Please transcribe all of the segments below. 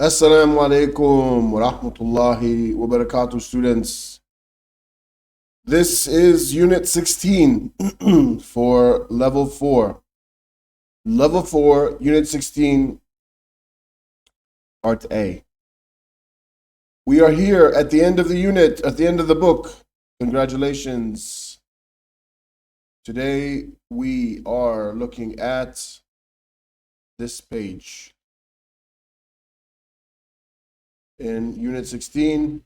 Assalamu alaikum wa rahmatullahi wa barakatuh, students. This is Unit 16 for Level 4. Level 4, Unit 16, Part A. We are here at the end of the unit, at the end of the book. Congratulations. Today we are looking at this page. In Unit 16,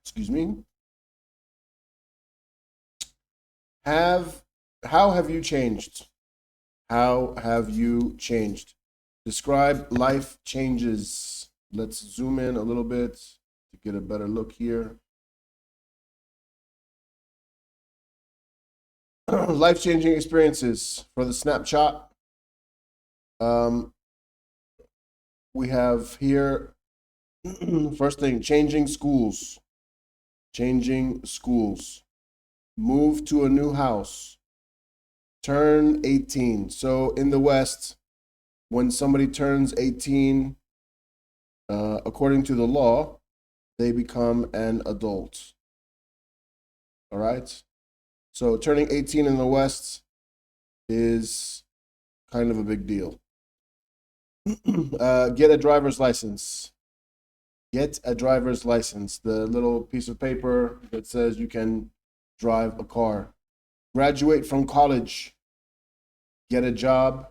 excuse me, how have you changed? How have you changed? Describe life changes. Let's zoom in a little bit to get a better look here. Life-changing experiences for the snapshot. We have here, first thing, changing schools. Changing schools. Move to a new house. Turn 18. So in the West, when somebody turns 18, according to the law, they become an adult. All right? So turning 18 in the West is kind of a big deal. Get a driver's license. Get a driver's license. The little piece of paper that says you can drive a car. Graduate from college. Get a job.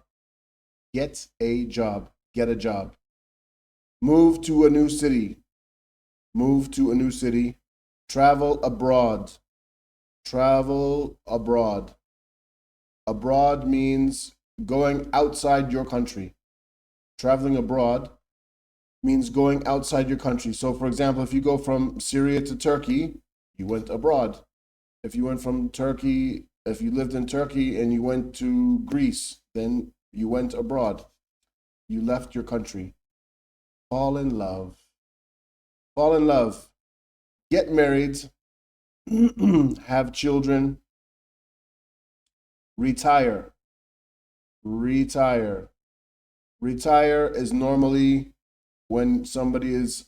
Get a job. Get a job. Move to a new city. Move to a new city. Travel abroad. Travel abroad. Abroad means going outside your country. Traveling abroad means going outside your country. So, for example, if you go from Syria to Turkey, you went abroad. If you went from Turkey, if you lived in Turkey and you went to Greece, then you went abroad. You left your country. Fall in love. Fall in love. Get married. Have children. Retire. Retire. Retire is normally when somebody is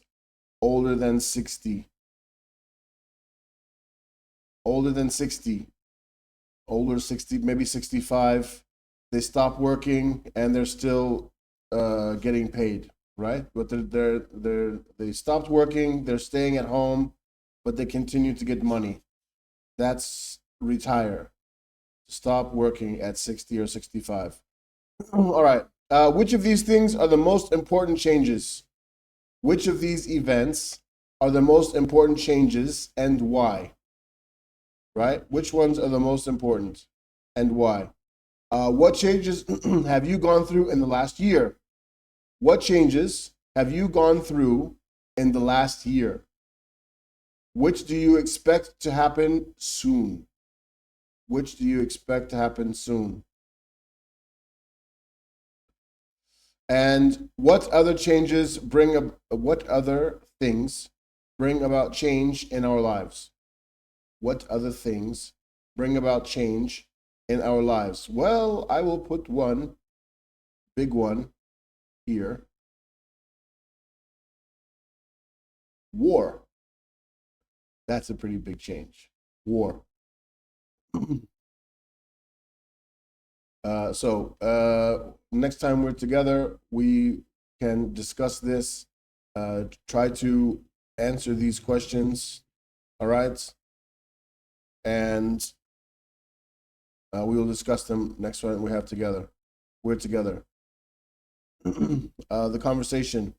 older than 60. Older than 60. Older 60, maybe 65. They stop working and they're still getting paid, right? But they stopped working, they're staying at home, but they continue to get money. That's retire. Stop working at 60 or 65. All right. Which of these things are the most important changes? Which of these events are the most important changes and why? Right? Which ones are the most important and why? What changes have you gone through in the last year? What changes have you gone through in the last year? Which do you expect to happen soon? Which do you expect to happen soon? And what other changes what other things bring about change in our lives? What other things bring about change in our lives? Well, I will put one big one here. War. That's a pretty big change. War. Next time we're together, we can discuss this, try to answer these questions, all right? And we will discuss them next time we have together. We're together. The conversation.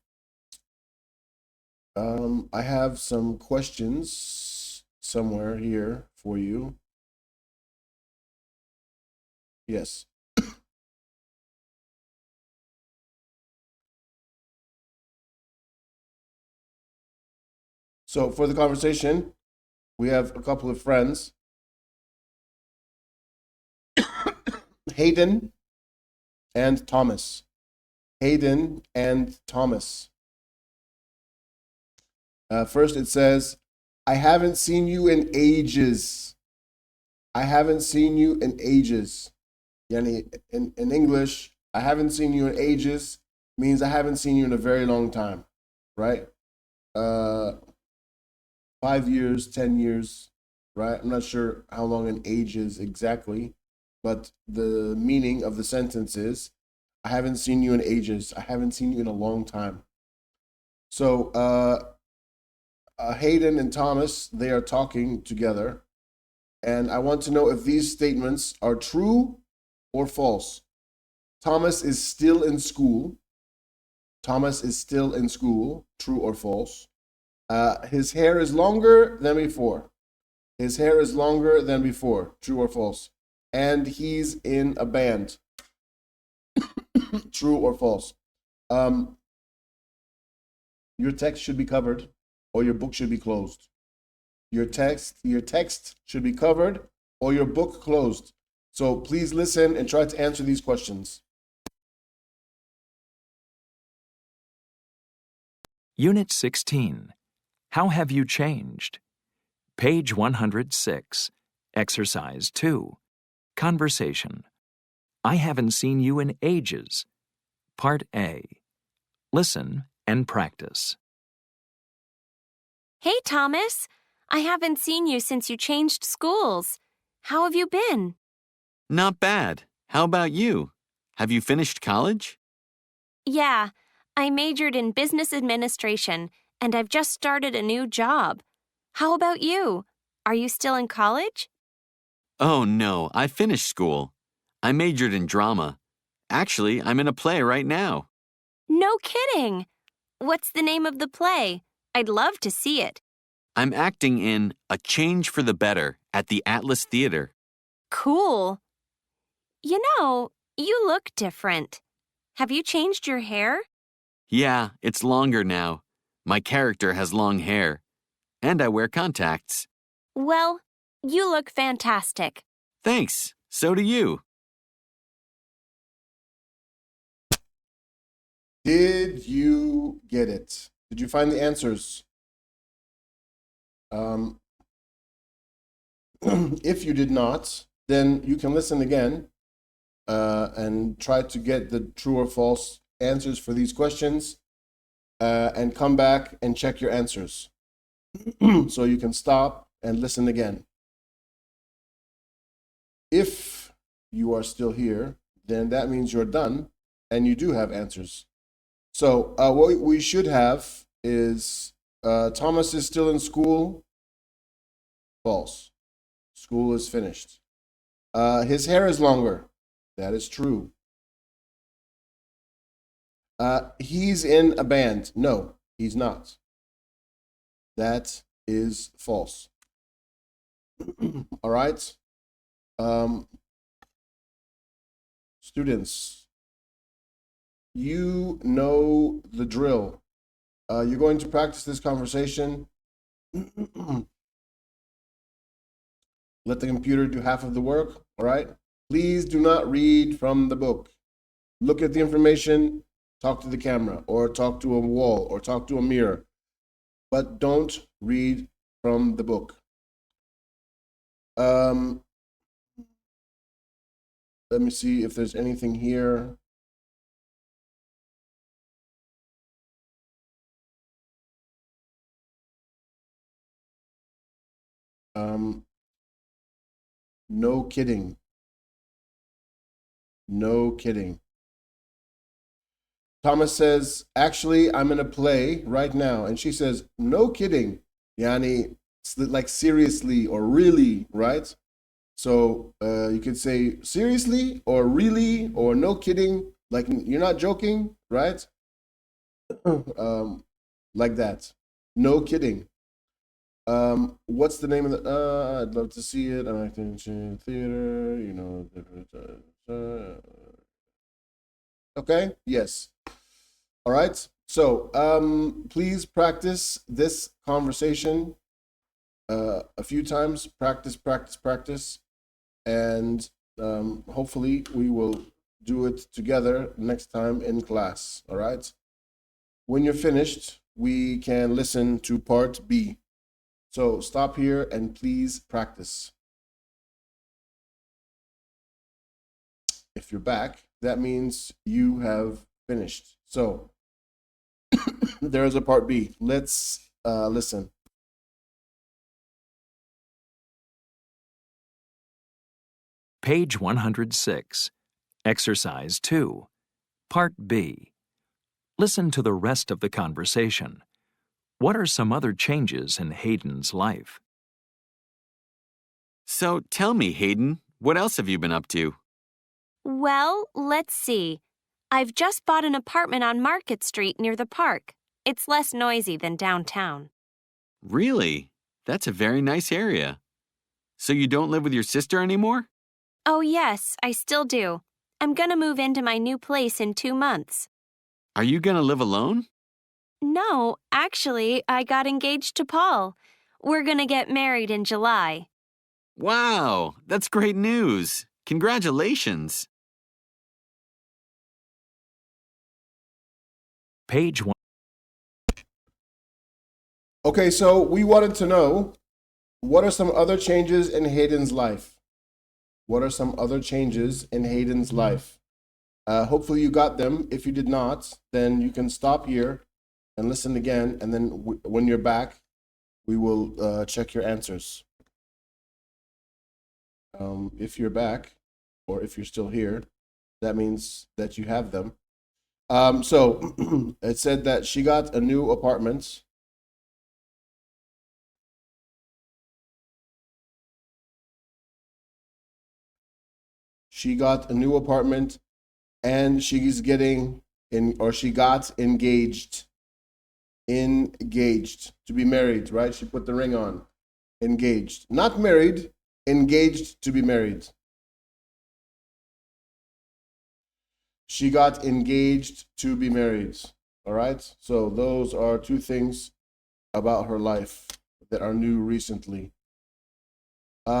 I have some questions somewhere here for you. Yes. So for the conversation, we have a couple of friends. Hayden and Thomas. Hayden and Thomas. First it says, I haven't seen you in ages. I haven't seen you in ages. Yani in English, I haven't seen you in ages means I haven't seen you in a very long time, right? 5 years, 10 years, right? I'm not sure how long an age is exactly, but the meaning of the sentence is, I haven't seen you in ages. I haven't seen you in a long time. So Hayden and Thomas, they are talking together. And I want to know if these statements are true or false. Thomas is still in school. Thomas is still in school, true or false. His hair is longer than before. His hair is longer than before, true or false. And he's in a band, true or false. Your text should be covered or your book should be closed. Your text should be covered or your book closed. So please listen and try to answer these questions. Unit 16. How have you changed? Page 106. Exercise 2. Conversation. I haven't seen you in ages. Part A. Listen and practice. Hey, Thomas. I haven't seen you since you changed schools. How have you been? Not bad. How about you? Have you finished college? Yeah, I majored in business administration, and I've just started a new job. How about you? Are you still in college? Oh, no, I finished school. I majored in drama. Actually, I'm in a play right now. No kidding. What's the name of the play? I'd love to see it. I'm acting in A Change for the Better at the Atlas Theater. Cool. You know, you look different. Have you changed your hair? Yeah, it's longer now. My character has long hair. And I wear contacts. Well, you look fantastic. Thanks. So do you. Did you get it? Did you find the answers? If you did not, then you can listen again and try to get the true or false answers for these questions and come back and check your answers. So you can stop and listen again. If you are still here, then that means you're done and you do have answers. So what we should have is Thomas is still in school. False. School is finished. His hair is longer. That is true. He's in a band. No, he's not. That is false. All right. Students, you know the drill. You're going to practice this conversation. Let the computer do half of the work, all right? Please do not read from the book. Look at the information, talk to the camera, or talk to a wall, or talk to a mirror. But don't read from the book. Let me see if there's anything here. No kidding. No kidding. Thomas says, actually, I'm in a play right now. And she says, no kidding. Yani, like seriously or really, right? So you could say seriously or really or no kidding. Like you're not joking, right? Like that. No kidding. What's the name of the? I'd love to see it. I'm acting in theater. You know. Okay. Yes. All right. So please practice this conversation a few times. Practice, and hopefully we will do it together next time in class. All right. When you're finished, we can listen to part B. So stop here and please practice. if you're back, that means you have finished. So there is a part B. Let's listen. Page 106, Exercise 2, Part B. Listen to the rest of the conversation. What are some other changes in Hayden's life? So tell me, Hayden, what else have you been up to? Well, let's see. I've just bought an apartment on Market Street near the park. It's less noisy than downtown. Really? That's a very nice area. So you don't live with your sister anymore? Oh, yes, I still do. I'm gonna move into my new place in 2 months. Are you gonna live alone? No, actually, I got engaged to Paul. We're gonna get married in July. Wow, that's great news. Congratulations. Page 1. Okay, so we wanted to know, what are some other changes in Hayden's life? What are some other changes in Hayden's life? Hopefully you got them. If you did not, then you can stop here and listen again. And then when you're back, we will check your answers. If you're back, or if you're still here, that means that you have them. So it said that she got a new apartment. She got a new apartment and she's getting in, or she got engaged. Engaged, to be married, right? She put the ring on. Engaged. Not married, engaged to be married. She got engaged to be married. All right? So those are two things about her life that are new recently.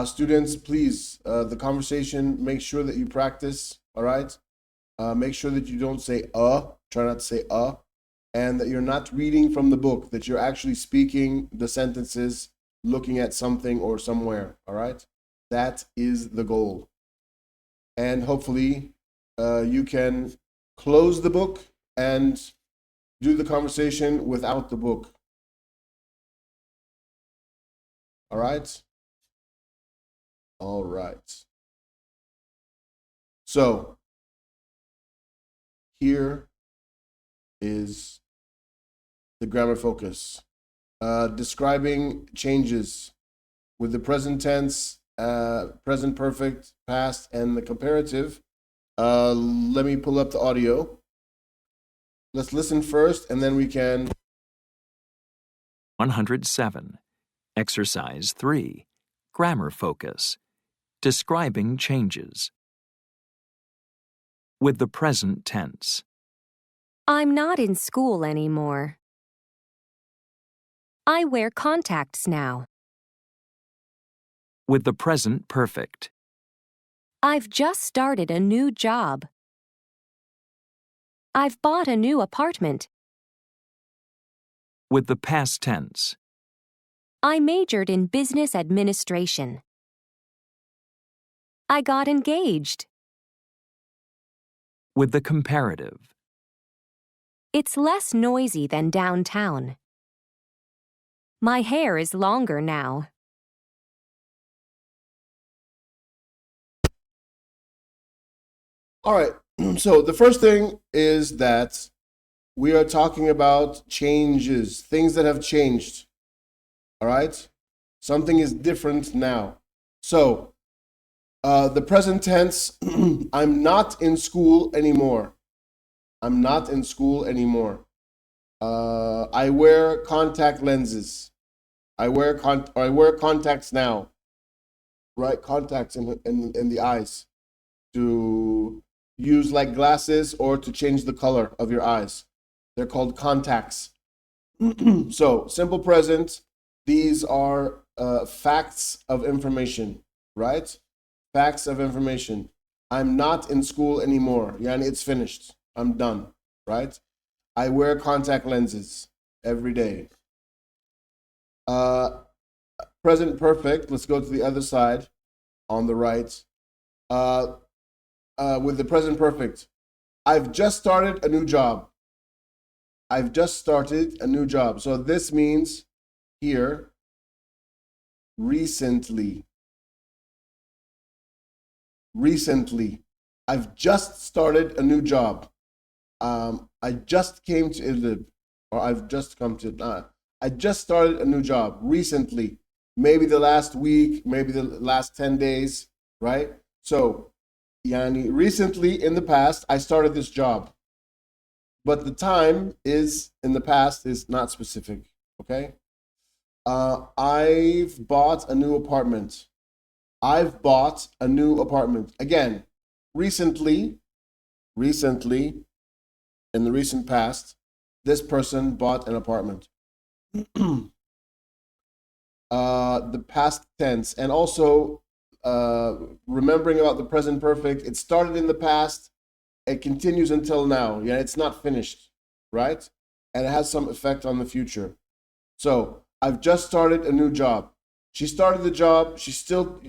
Students, please, the conversation, make sure that you practice, all right? Make sure that you don't say try not to say and that you're not reading from the book, that you're actually speaking the sentences, looking at something or somewhere, all right? That is the goal. And hopefully you can close the book and do the conversation without the book. All right? All right. So here is the grammar focus. Describing changes with the present tense, present perfect, past, and the comparative. Let me pull up the audio. Let's listen first, and then we can. 107, Exercise 3, Grammar Focus. Describing changes. With the present tense. I'm not in school anymore. I wear contacts now. With the present perfect. I've just started a new job. I've bought a new apartment. With the past tense. I majored in business administration. I got engaged. With the comparative. It's less noisy than downtown. My hair is longer now. All right. So the first thing is that we are talking about changes, things that have changed. All right? Something is different now. So the present tense, I'm not in school anymore. I'm not in school anymore. I wear contact lenses. I wear contacts now. Right? Contacts in the eyes to use like glasses or to change the color of your eyes. They're called contacts. So simple present. These are facts of information, right? Facts of information. I'm not in school anymore. Yani it's finished. I'm done, right? I wear contact lenses every day. Present perfect. Let's go to the other side on the right. with the present perfect. I've just started a new job. I've just started a new job. So this means here, recently. Recently. I've just started a new job. I just came to Idlib, or I've just come to, I just started a new job recently. Maybe the last week, maybe the last 10 days, right? So, yani, recently in the past, I started this job. But the time is, in the past, is not specific, okay? I've bought a new apartment. I've bought a new apartment. Again, recently, in the recent past, this person bought an apartment. The past tense, and also remembering about the present perfect, it started in the past, it continues until now. Yeah, it's not finished, right? And it has some effect on the future. So I've just started a new job. She started the job. She's still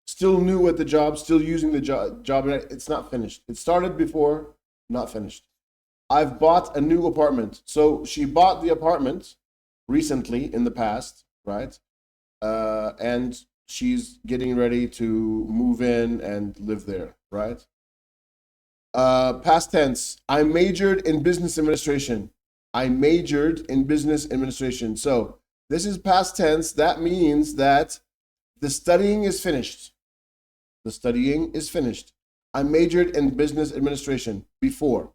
still new at the job, still using the job. It's not finished. It started before, not finished. I've bought a new apartment. So she bought the apartment recently in the past, right? And she's getting ready to move in and live there, right? Past tense, I majored in business administration. I majored in business administration. So this is past tense. That means that the studying is finished. The studying is finished. I majored in business administration before.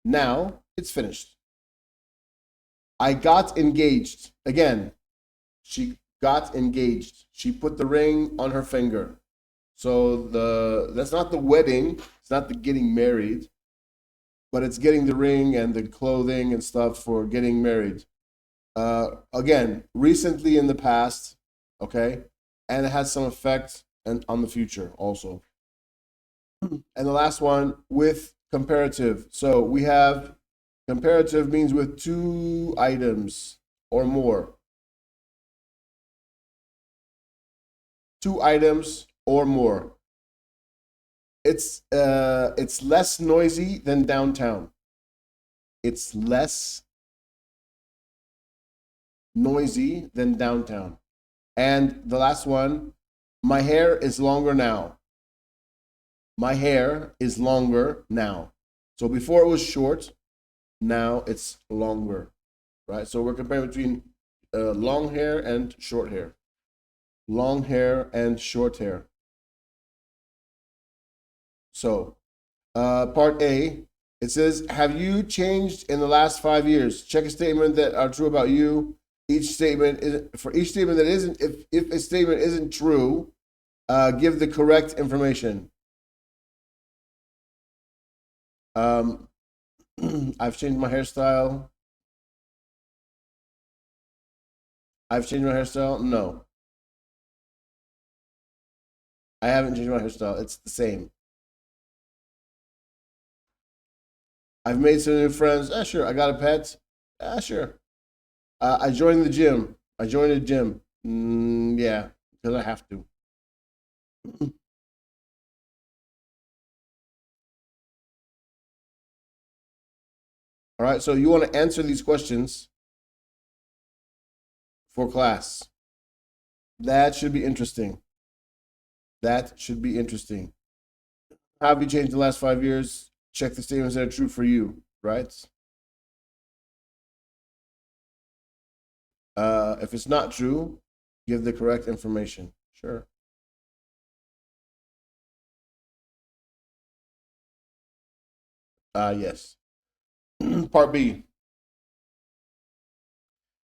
Now it's finished. I got engaged. Again, she got engaged. She put the ring on her finger. So that's not the wedding. It's not the getting married, but it's getting the ring and the clothing and stuff for getting married. Again, recently in the past, okay? And it has some effect on the future also. And the last one, with comparative. So we have comparative means with 2 items or more. 2 items or more. It's less noisy than downtown. It's less noisy than downtown. And the last one, my hair is longer now. My hair is longer now. So before it was short, now it's longer, right? So we're comparing between long hair and short hair. Long hair and short hair. So, part A, it says, have you changed in the last 5 years? Check a statement that are true about you. Each statement is, for each statement that isn't, if a statement isn't true, give the correct information. I've changed my hairstyle. I've changed my hairstyle? No. I haven't changed my hairstyle. It's the same. I've made some new friends. Sure. I got a pet. Sure. I joined the gym. I joined a gym. Yeah, because I have to. All right, so you want to answer these questions for class. That should be interesting. That should be interesting. How have you changed the last 5 years? Check the statements that are true for you, right? If it's not true, give the correct information. Sure. Yes. Part B.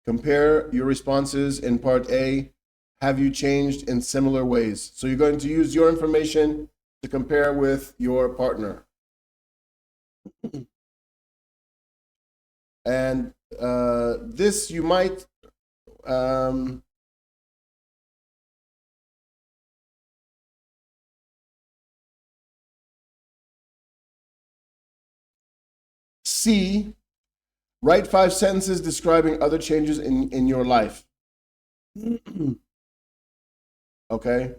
Compare your responses in part A. Have you changed in similar ways? So you're going to use your information to compare with your partner. And this you might C, write 5 sentences describing other changes in your life. Okay.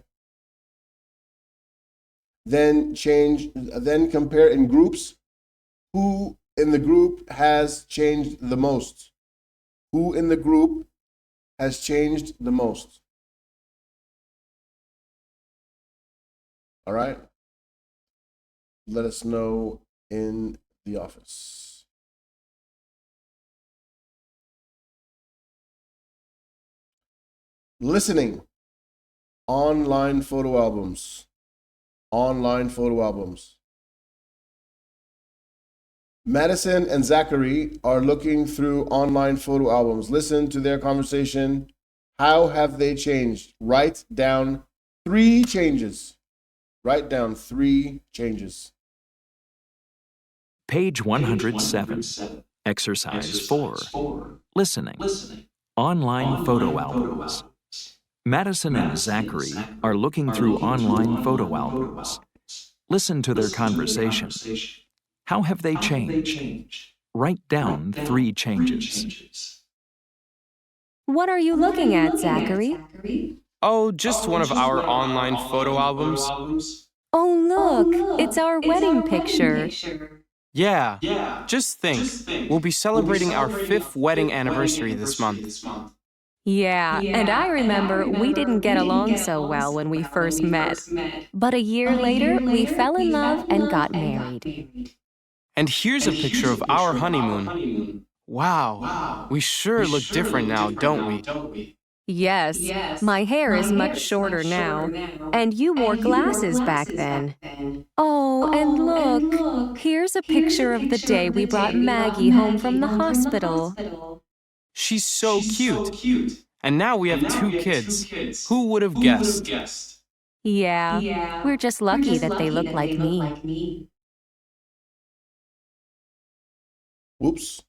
then compare in groups. Who in the group has changed the most? Who in the group has changed the most? All right. Let us know in the office. Listening. Online photo albums. Online photo albums. Madison and Zachary are looking through online photo albums. Listen to their conversation. How have they changed? Write down 3 changes. Write down 3 changes. Page 107. Exercise 4. Listening. Online photo albums. Madison and Zachary are looking through online photo albums. Listen to their conversation. How have they changed? Write down 3 changes. What are you looking at, Zachary? Oh, just one of our online photo albums. Oh, look, it's our wedding picture. Yeah, just think, we'll be celebrating our 5th wedding anniversary this month. Yeah, and I remember we didn't get along so well when we first met. But a year later, we fell in love and got married. And here's a picture of our honeymoon. Wow, we sure look different now, don't we? Yes, my hair is much shorter now, and you wore glasses back then. Oh, and look, here's a picture of the day we brought Maggie home from the hospital. She's so cute. And now we have 2 kids. Who would have guessed? Yeah, we're just lucky that they look like me. Whoops.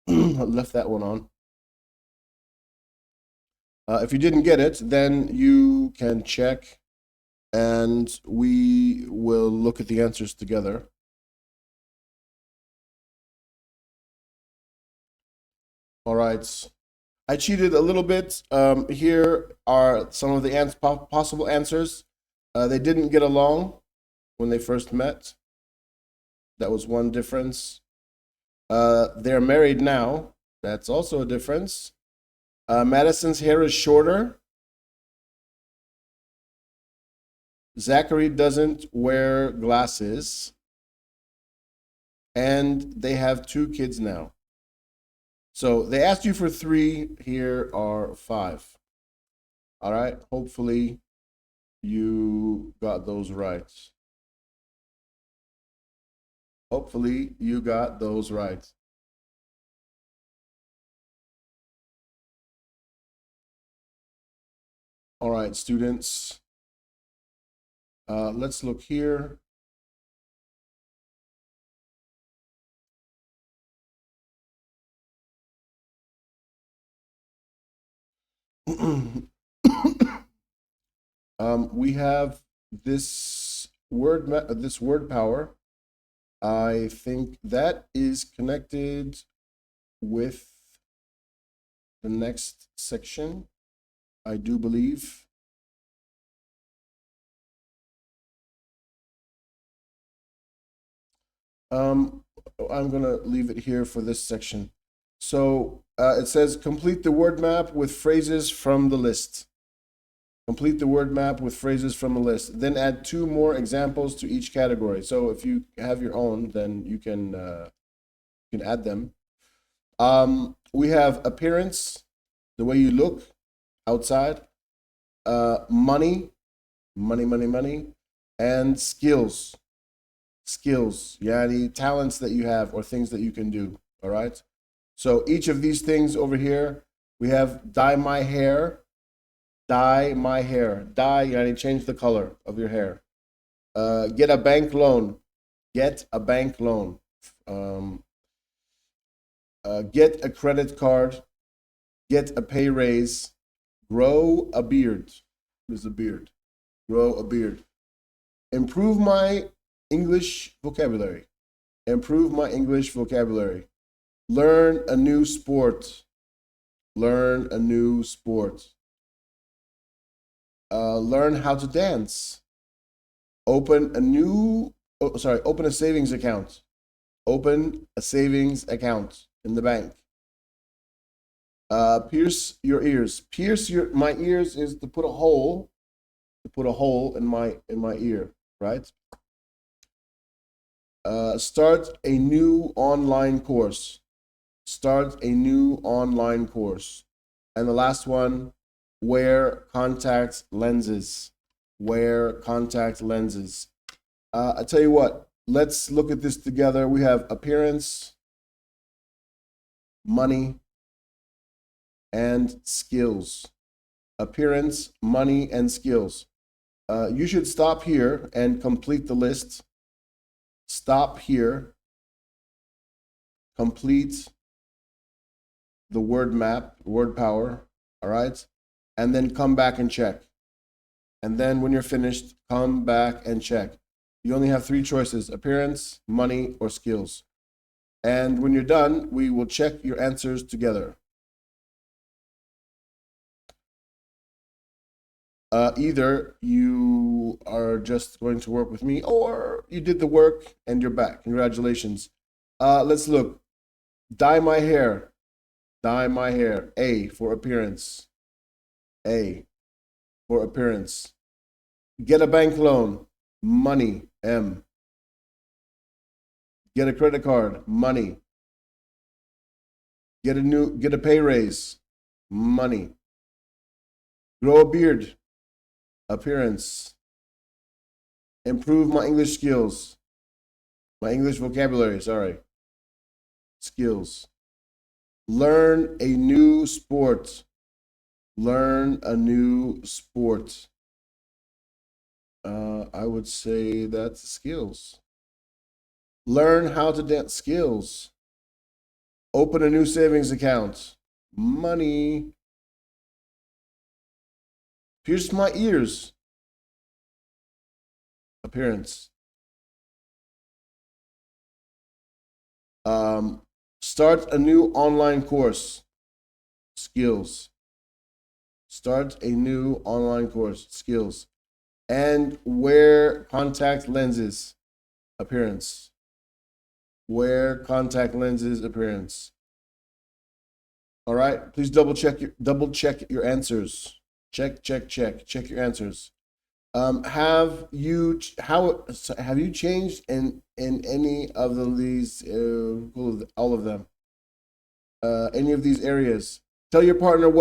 I left that one on. If you didn't get it, then you can check and we will look at the answers together. All right. I cheated a little bit. Here are some of the possible answers. They didn't get along when they first met. That was one difference. They're married now. That's also a difference. Madison's hair is shorter. Zachary doesn't wear glasses. And they have 2 kids now. So they asked you for 3. Here are 5. All right. Hopefully you got those right. Hopefully you got those right. All right, students. Let's look here. We have this word power. I think that is connected with the next section. I do believe. I'm going to leave it here for this section. So it says complete the word map with phrases from the list. Complete the word map with phrases from a list. Then add 2 more examples to each category. So if you have your own, then you can add them. We have appearance, the way you look outside, money, and skills. Yani talents that you have or things that you can do. All right. So each of these things over here, we have dye my hair. Dye my hair. Dye, yani change the color of your hair. Get a bank loan. Get a bank loan. Get a credit card. Get a pay raise. Grow a beard. What is a beard? Grow a beard. Improve my English vocabulary. Improve my English vocabulary. Learn a new sport. Learn a new sport. Learn how to dance. Open a savings account. Open a savings account in the bank. Pierce your ears. My ears is to put a hole in my ear, right? Start a new online course. Start a new online course. And the last one, wear contact lenses. Wear contact lenses. I tell you what, let's look at this together. We have appearance, money, and skills. Appearance, money, and skills. You should stop here and complete the list. Stop here. Complete the word map, word power, all right? And then come back and check. And then when you're finished, come back and check. You only have 3 choices: appearance, money, or skills. And when you're done, we will check your answers together. Either you are just going to work with me, or you did the work and you're back. Congratulations. Let's look. Dye my hair. Dye my hair. A for appearance. A for appearance. Get a bank loan. Money. M. Get a credit card. Money. Get a pay raise. Money. Grow a beard. Appearance. Improve my English skills. My English vocabulary, sorry. Skills. Learn a new sport. Learn a new sport. I would say that's skills. Learn how to dance. Skills. Open a new savings account. Money. Pierce my ears. Appearance. Start a new online course. Skills. Start a new online course. Skills. And wear contact lenses. Appearance. Wear contact lenses. Appearance. All right. Please double check your answers. Check your answers. Have you changed in any of these all of them? Any of these areas? Tell your partner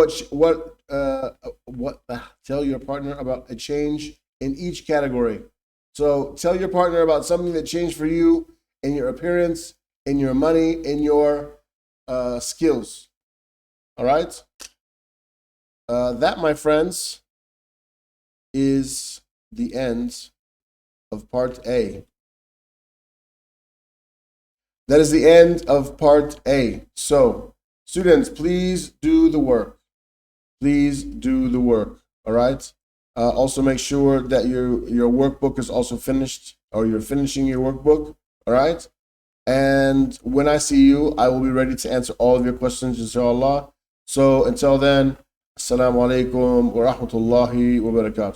tell your partner about a change in each category. So tell your partner about something that changed for you in your appearance, in your money, in your skills. All right? That, my friends, is the end of part A. That is the end of part A. So, students, please do the work. Please do the work. All right? Also make sure that your workbook is also finished, or you're finishing your workbook. All right? And when I see you, I will be ready to answer all of your questions, inshallah. So until then, Assalamu alaikum wa rahmatullahi wa barakatuh.